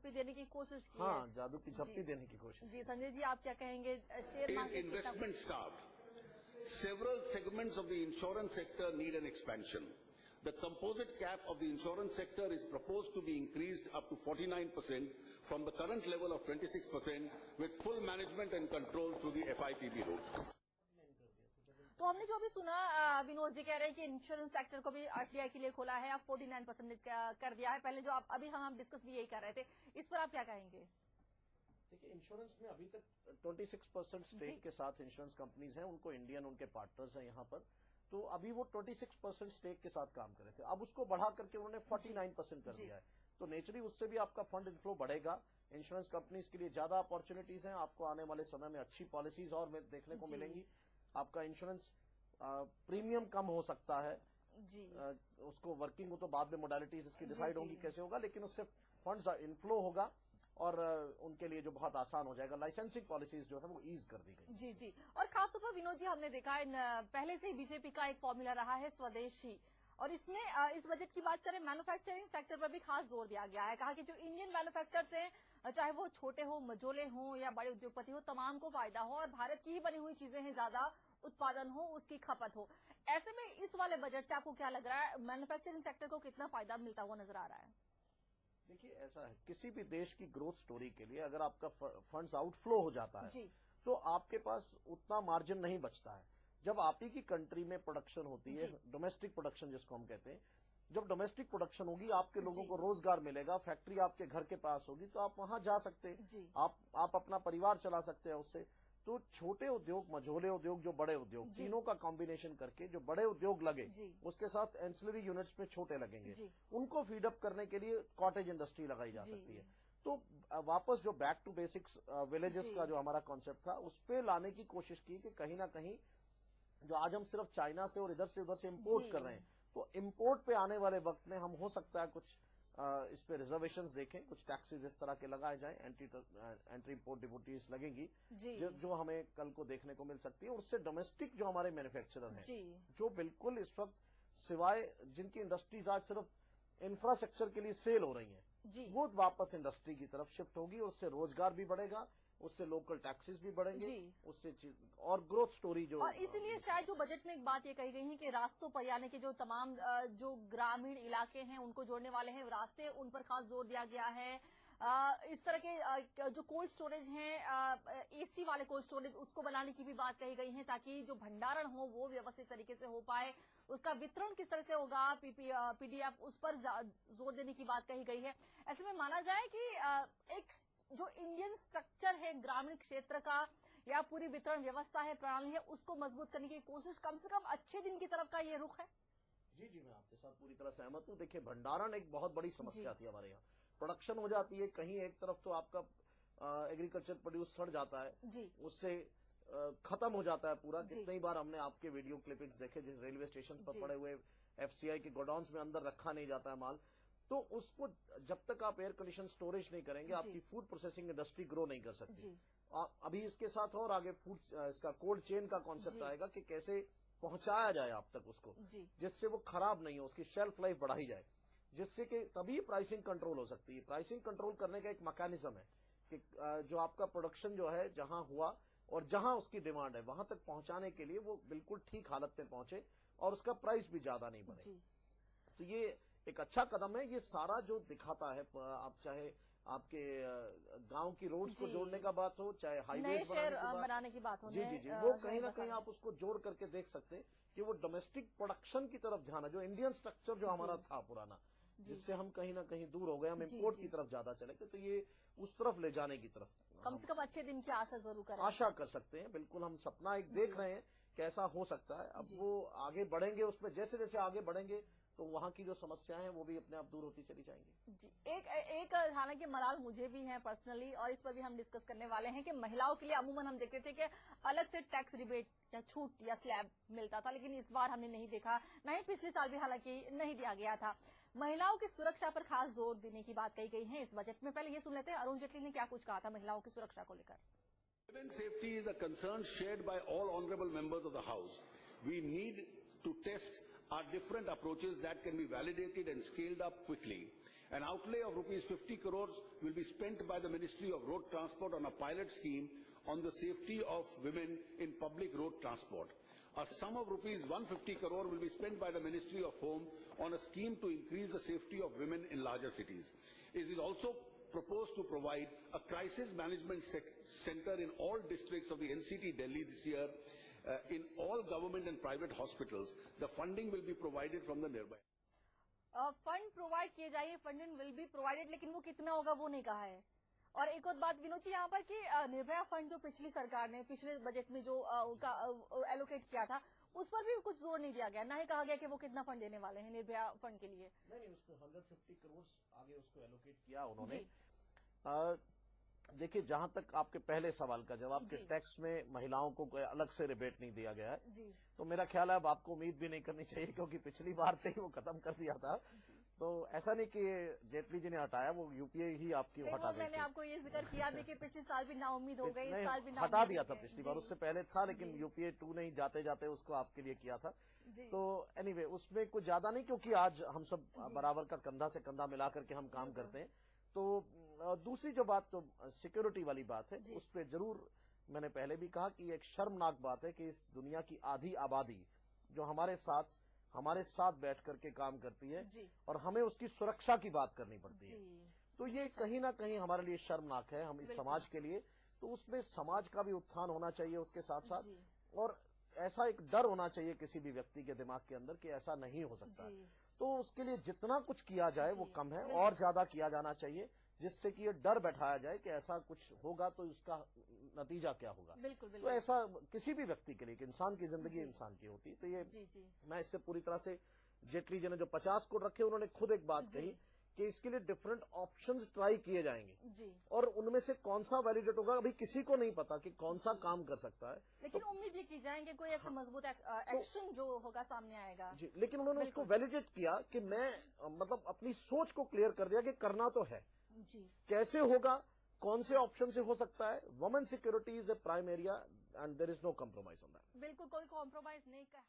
झप्पी देने की कोशिश की हाँ, है। जादू की झप्पी देने की कोशिश। जी संजय जी, आप क्या कहेंगे? Share market investment start, several segments of the insurance sector need an expansion. The composite cap of the insurance sector is proposed to be increased up to 49% from the current level of 26% with full management and control through the FIPB route. तो हमने जो अभी सुना, विनोद जी कह रहे हैं कि insurance sector को भी आरटीआई के लिए खोला है, अब 49% कर दिया है। पहले जो अभी हम डिस्कस भी यही कर रहे थे, इस पर आप क्या कहेंगे? देखिए, इंश्योरेंस में अभी तक 26% स्टेक के साथ इंश्योरेंस कंपनीज हैं, उनको इंडियन उनके पार्टनर्स हैं यहाँ पर, तो अभी वो 26% स्टेक के साथ काम कर रहे थे, अब उसको बढ़ा करके उन्होंने 49% कर दिया है। तो नेचुरली उससे भी आपका फंड इनफ्लो बढ़ेगा, इंश्योरेंस कंपनीज के लिए ज्यादा अपॉर्चुनिटीज हैं, आपको आने वाले समय में अच्छी पॉलिसीज और देखने को मिलेंगी, आपका इंश्योरेंस प्रीमियम कम हो सकता है जी। उसको वर्किंग हो तो बाद में मोडालिटीज इसकी डिसाइड होंगी कैसे होगा, लेकिन उससे फंड्स इनफ्लो होगा और उनके लिए जो बहुत आसान हो जाएगा। लाइसेंसिंग पॉलिसीज जो है वो ईज कर दी गई। जी जी। और खासतौर पर विनोद जी, हमने देखा है पहले से ही बीजेपी का एक फॉर्मूला रहा है स्वदेशी, और इसमें इस बजट की बात करें मैन्युफैक्चरिंग सेक्टर पर भी खास जोर दिया गया है। कहा कि जो इंडियन मैन्युफैक्चरर्स हैं, चाहे वो छोटे हो, मझोले हो या बड़े उद्योगपति हो, तमाम को फायदा हो और भारत की ही बनी हुई चीजें हैं, ज्यादा उत्पादन हो, उसकी खपत हो। ऐसे में इस वाले बजट से आपको क्या लग रहा है, मैन्युफैक्चरिंग सेक्टर को कितना फायदा मिलता हुआ नजर आ रहा है? देखिए, ऐसा है, किसी भी देश की ग्रोथ स्टोरी के लिए अगर आपका फंड्स आउटफ्लो हो जाता है तो आपके पास उतना मार्जिन नहीं बचता है। जब आप ही की कंट्री में प्रोडक्शन होती है, डोमेस्टिक प्रोडक्शन जिसको हम कहते हैं, जब डोमेस्टिक प्रोडक्शन होगी, आपके लोगों को रोजगार मिलेगा, फैक्ट्री आपके घर के पास होगी, तो आप वहां जा सकते हैं, आप अपना परिवार चला सकते हैं उससे। तो छोटे उद्योग, मझोले उद्योग, जो बड़े उद्योग, तीनों का कॉम्बिनेशन करके जो बड़े उद्योग लगे, उसके साथ एंसिलरी यूनिट्स में छोटे लगेंगे, उनको फीडअप करने के लिए कॉटेज इंडस्ट्री लगाई जा सकती है। तो वापस जो बैक टू बेसिक्स विलेजेस का जो हमारा कॉन्सेप्ट था, उस पे लाने की कोशिश की कि कहीं ना कहीं जो आज हम सिर्फ चाइना से और इधर से उधर से इम्पोर्ट कर रहे हैं, तो इम्पोर्ट पे आने वाले वक्त में हम हो सकता है कुछ इस पे रिजर्वेशंस देखें, कुछ टैक्सेस इस तरह के लगाए जाएं, एंट्री इम्पोर्ट ड्यूटीज लगेंगी जो हमें कल को देखने को मिल सकती है। और उससे डोमेस्टिक जो हमारे मैन्युफैक्चरर हैं, जो बिल्कुल इस वक्त सिवाय जिनकी इंडस्ट्रीज आज सिर्फ इंफ्रास्ट्रक्चर के लिए सेल हो रही हैं, वो वापस इंडस्ट्री की तरफ शिफ्ट होगी, उससे रोजगार भी बढ़ेगा, उससे लोकल टैक्सेस भी बढ़ेंगे, उससे और ग्रोथ स्टोरी जो। और इसीलिए शायद जो बजट में एक बात ये कही गई है कि रास्तों पर, यानी कि जो तमाम जो ग्रामीण इलाके हैं उनको जोड़ने वाले हैं रास्ते, उन पर खास जोर दिया गया है। इस तरह के जो कोल्ड स्टोरेज हैं, एसी वाले कोल्ड स्टोरेज, उसको बनाने की भी बात कही गई है, ताकि जो भंडारण हो वो व्यवस्थित तरीके से हो पाए। उसका वितरण किस तरह से होगा, पीडीएफ, उस पर जोर देने की बात कही गई है। ऐसे में माना जाए कि एक जो इंडियन स्ट्रक्चर है ग्रामीण क्षेत्र का, या पूरी वितरण व्यवस्था है, प्रणाली है, उसको मजबूत करने की कोशिश, कम से कम अच्छे दिन की तरफ का ये रुख है। जी जी, मैं आपके साथ पूरी तरह सहमत हूँ। देखिए, भंडारण एक बहुत बड़ी समस्या थी हमारे यहाँ। प्रोडक्शन हो जाती है कहीं एक तरफ, तो आपका एग्रीकल्चर प्रोड्यूस सड़ जाता है, उससे खत्म हो जाता है पूरा। कितनी बार हमने आपके वीडियो क्लिपिंग्स देखे, जिस रेलवे स्टेशन पर पड़े हुए एफसीआई के गोडाउन्स में अंदर रखा नहीं जाता है माल, तो उसको जब तक आप एयर कंडीशन स्टोरेज नहीं करेंगे, आपकी फूड प्रोसेसिंग इंडस्ट्री ग्रो नहीं कर सकती। अभी इसके साथ और आगे फूड इसका कोल्ड चेन का कॉन्सेप्ट आएगा कि कैसे पहुंचाया जाए आप तक उसको, जिससे वो खराब नहीं हो, उसकी शेल्फ लाइफ बढ़ाई जाए, जिससे कि तभी प्राइसिंग कंट्रोल हो सकती है। प्राइसिंग कंट्रोल करने का एक मैकेनिज्म है कि जो आपका प्रोडक्शन जो है जहां हुआ और जहां उसकी डिमांड है, वहां तक पहुंचाने के लिए वो बिल्कुल ठीक हालत में पहुंचे और उसका प्राइस भी ज्यादा नहीं बढ़े। तो ये एक अच्छा कदम है। ये सारा जो दिखाता है, आप चाहे आपके गांव की रोड्स को जोड़ने का बात हो, चाहे हाईवे बनाने की बात हो, जी जी जी, वो कहीं ना कहीं आप उसको जोड़ करके देख सकते हैं कि वो डोमेस्टिक प्रोडक्शन की तरफ ध्यान है, जो इंडियन स्ट्रक्चर जो हमारा था पुराना, जिससे हम कहीं ना कहीं दूर हो गए, हम इम्पोर्ट की तरफ ज्यादा चले गए, तो ये उस तरफ ले जाने की तरफ कम से कम अच्छे दिन की आशा जरूर करें, आशा कर सकते हैं। बिल्कुल, हम सपना एक देख रहे हैं कैसा हो सकता है। अब वो आगे बढ़ेंगे, उसमें जैसे जैसे आगे बढ़ेंगे तो वहां की जो समस्याएं हैं वो भी अपने आप दूर होती चली जाएंगी। जी, एक हालांकि मलाल मुझे भी है पर्सनली, और इस पर भी हम डिस्कस करने वाले हैं कि महिलाओं के लिए अमूमन हम देखते थे कि अलग से टैक्स रिबेट या छूट या स्लैब मिलता था, लेकिन इस बार हमने नहीं देखा, न ही पिछले साल भी हालांकि नहीं दिया गया था। महिलाओं की सुरक्षा पर खास जोर देने की बात कही गई है इस बजट में। पहले ये सुन लेते हैं अरुण जेटली ने क्या कुछ कहा था महिलाओं की सुरक्षा को लेकर। Women's safety is a concern shared by all honorable members of the House. We need to test are different approaches that can be validated and scaled up quickly. An outlay of rupees 50 crores will be spent by the Ministry of Road Transport on a pilot scheme on the safety of women in public road transport. A sum of rupees 150 crore will be spent by the Ministry of Home on a scheme to increase the safety of women in larger cities. It is also proposed to provide a crisis management center in all districts of the NCT Delhi this year. In all government and private hospitals, the funding will be provided from the Nirbhay. Fund provide किए जाइए, funding will be provided, लेकिन वो कितना होगा वो नहीं कहा है। और एक और बात विनोद जी यहाँ पर कि निर्भया फंड जो पिछली सरकार ने पिछले बजट में जो उनका एलोकेट किया था, उस पर भी कुछ जोर नहीं दिया गया, ना ही कहा गया कि वो कितना फंड देने वाले हैं निर्भया फंड के लिए। नहीं, उसको 150 करोड़ आगे उसको एलोकेट किया उन्होंने। देखिए, जहां तक आपके पहले सवाल का जवाब कि टैक्स में महिलाओं को कोई अलग से रिबेट नहीं दिया गया है, तो मेरा ख्याल है अब आपको उम्मीद भी नहीं करनी चाहिए, क्योंकि पिछली बार से ही वो खत्म कर दिया था। तो ऐसा नहीं कि जेटली जी ने हटाया, वो यूपीए ही आपकी हटा गई। मैंने आपको ये जिक्र किया भी कि पिछले साल भी ना उम्मीद हो गई, इस साल भी ना हटा दिया था पिछली बार, उससे पहले था, लेकिन यूपीए 2 नहीं जाते जाते उसको आपके लिए किया था। तो एनीवे उसमें कुछ ज्यादा नहीं, क्योंकि आज हम सब बराबर का कंधा से कंधा मिला करके हम काम करते हैं। तो दूसरी जो बात तो सिक्योरिटी वाली बात है, उस पर जरूर मैंने पहले भी कहा कि एक शर्मनाक बात है कि इस दुनिया की आधी आबादी जो हमारे साथ बैठ करके काम करती है और हमें उसकी सुरक्षा की बात करनी पड़ती है, तो ये कहीं ना कहीं हमारे लिए शर्मनाक है, हम इस समाज के लिए। तो उसमें समाज का भी उत्थान होना चाहिए उसके साथ साथ, और ऐसा एक डर होना चाहिए किसी भी व्यक्ति के दिमाग के अंदर कि ऐसा नहीं हो सकता। तो उसके लिए जितना कुछ किया जाए वो कम है, और ज्यादा किया जाना चाहिए, जिससे कि ये डर बैठाया जाए कि ऐसा कुछ होगा तो इसका नतीजा क्या होगा। बिल्कुल, तो ऐसा किसी भी व्यक्ति के लिए, इंसान की जिंदगी इंसान की होती है। तो ये मैं इससे पूरी तरह से, जेटली जी ने जो 50 करोड़ रखे, उन्होंने खुद एक बात कही कि इसके लिए डिफरेंट ऑप्शंस ट्राई किए जाएंगे, और उनमें से कौन सा वैलिडेट होगा अभी किसी को नहीं पता कि कौन सा काम कर सकता है। लेकिन उम्मीद ये की जाएंगे कोई ऐसा मजबूत एक्शन जो होगा सामने आएगा। जी, लेकिन उन्होंने उसको वैलिडेट किया कि मैं मतलब अपनी सोच को क्लियर कर दिया कि करना तो है, कैसे होगा, कौन से ऑप्शन से हो सकता है। Women security is a prime area and there is no compromise on that. बिल्कुल कोई कॉम्प्रोमाइज नहीं किया।